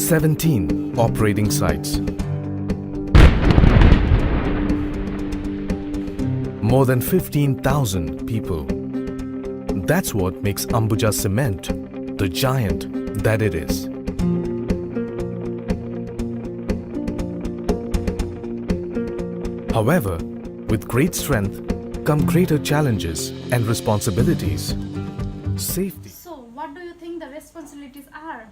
17 operating sites. More than 15,000 people. That's what makes Ambuja Cement the giant that it is. However, with great strength come greater challenges and responsibilities. Safety. So, what do you think the responsibilities are?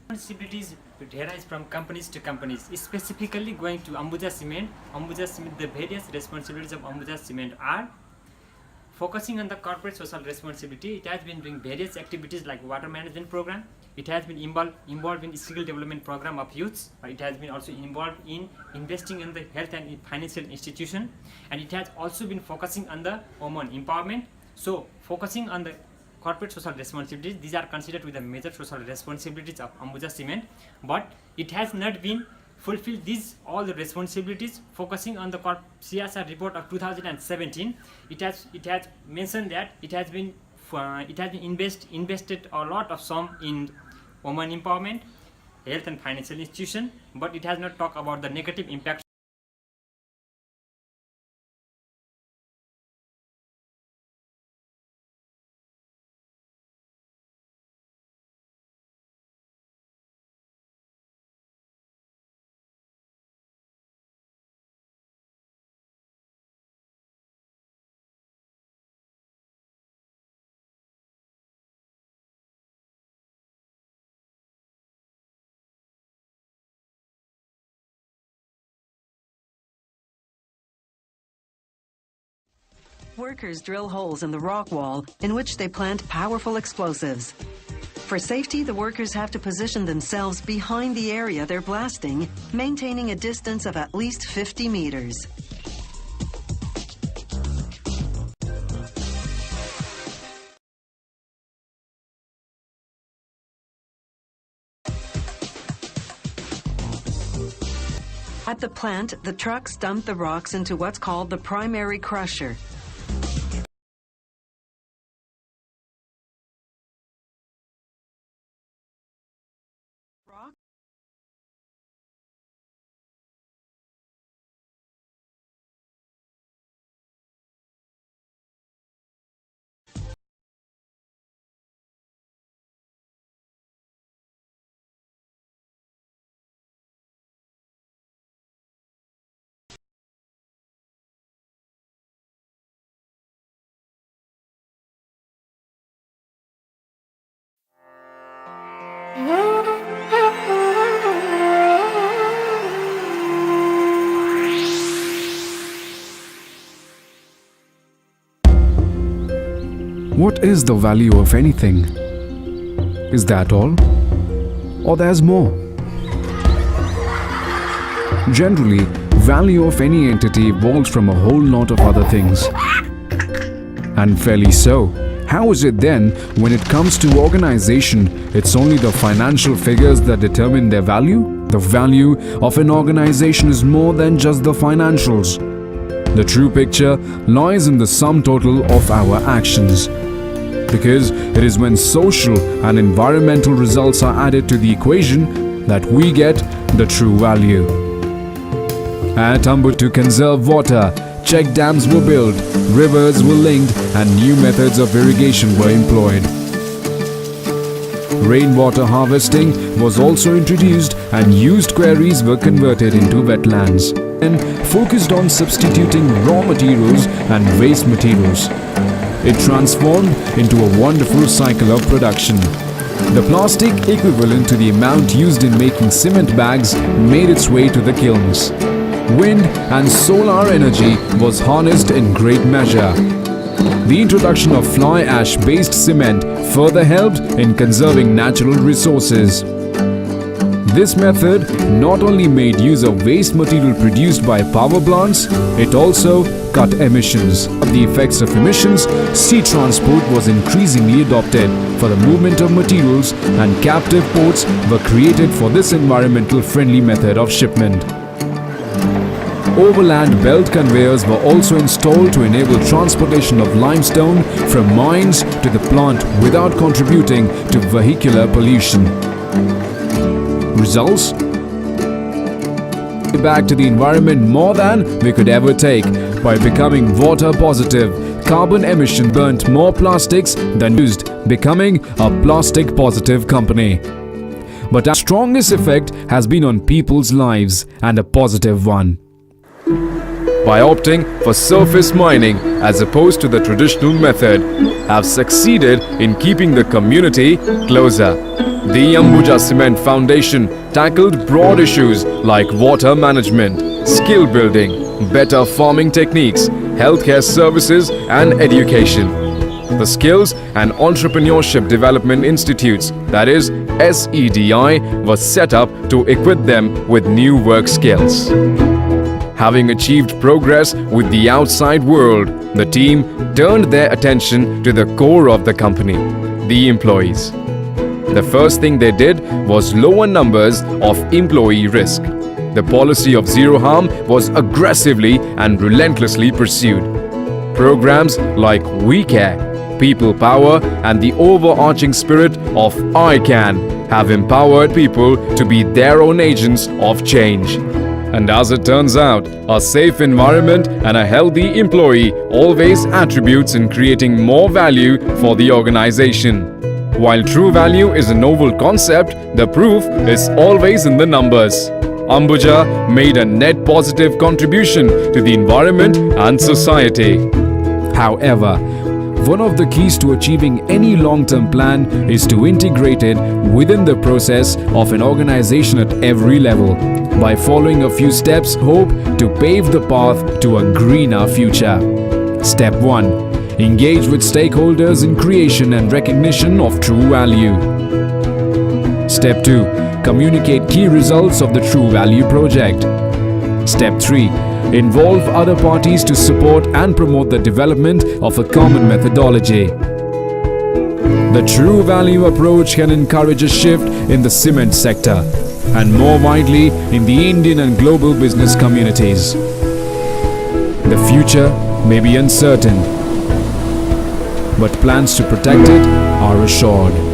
Responsibilities varies from companies to companies. Specifically going to Ambuja Cement, the various responsibilities of Ambuja Cement are focusing on the corporate social responsibility. It has been doing various activities like water management program. It has been involved in skill development program of youths. It has been also involved in investing in the health and financial institution, and it has also been focusing on the women empowerment. So focusing on the corporate social responsibilities, these are considered with the major social responsibilities of Ambuja Cement, but it has not been fulfilled all the responsibilities. Focusing on the CSR report of 2017, it has mentioned that it has been invested a lot of sum in women empowerment, health and financial institution, but it has not talked about the negative impact. Workers drill holes in the rock wall in which they plant powerful explosives. For safety, the workers have to position themselves behind the area they're blasting, maintaining a distance of at least 50 meters. At the plant, the trucks dump the rocks into what's called the primary crusher. What is the value of anything? Is that all? Or there's more? Generally, value of any entity evolves from a whole lot of other things. And fairly so. How is it then, when it comes to organization, it's only the financial figures that determine their value? The value of an organization is more than just the financials. The true picture lies in the sum total of our actions. Because it is when social and environmental results are added to the equation that we get the true value. At Ambu, to conserve water, check dams were built, rivers were linked, and new methods of irrigation were employed. Rainwater harvesting was also introduced, and used quarries were converted into wetlands, and focused on substituting raw materials and waste materials. It transformed into a wonderful cycle of production. The plastic equivalent to the amount used in making cement bags made its way to the kilns. Wind and solar energy was harnessed in great measure. The introduction of fly ash-based cement further helped in conserving natural resources. This method not only made use of waste material produced by power plants, it also cut emissions. The effects of emissions, sea transport was increasingly adopted for the movement of materials, and captive ports were created for this environmental friendly method of shipment. Overland belt conveyors were also installed to enable transportation of limestone from mines to the plant without contributing to vehicular pollution. Results? Back to the environment more than we could ever take by becoming water positive. Carbon emission burnt more plastics than used, becoming a plastic positive company. But our strongest effect has been on people's lives, and a positive one. By opting for surface mining as opposed to the traditional method, have succeeded in keeping the community closer. The Ambuja Cement Foundation tackled broad issues like water management, skill building, better farming techniques, healthcare services and education. The Skills and Entrepreneurship Development Institutes, that is SEDI, was set up to equip them with new work skills. Having achieved progress with the outside world, the team turned their attention to the core of the company, the employees. The first thing they did was lower numbers of employee risk. The policy of zero harm was aggressively and relentlessly pursued. Programs like We Care, People Power and the overarching spirit of I Can have empowered people to be their own agents of change. And as it turns out, a safe environment and a healthy employee always attributes in creating more value for the organization. While true value is a novel concept, the proof is always in the numbers. Ambuja made a net positive contribution to the environment and society. However, one of the keys to achieving any long-term plan is to integrate it within the process of an organization at every level. By following a few steps, hope to pave the path to a greener future. Step 1. Engage with stakeholders in creation and recognition of true value. Step 2. Communicate key results of the True Value project. Step 3. Involve other parties to support and promote the development of a common methodology. The True Value approach can encourage a shift in the cement sector and more widely in the Indian and global business communities. The future may be uncertain, but plans to protect it are assured.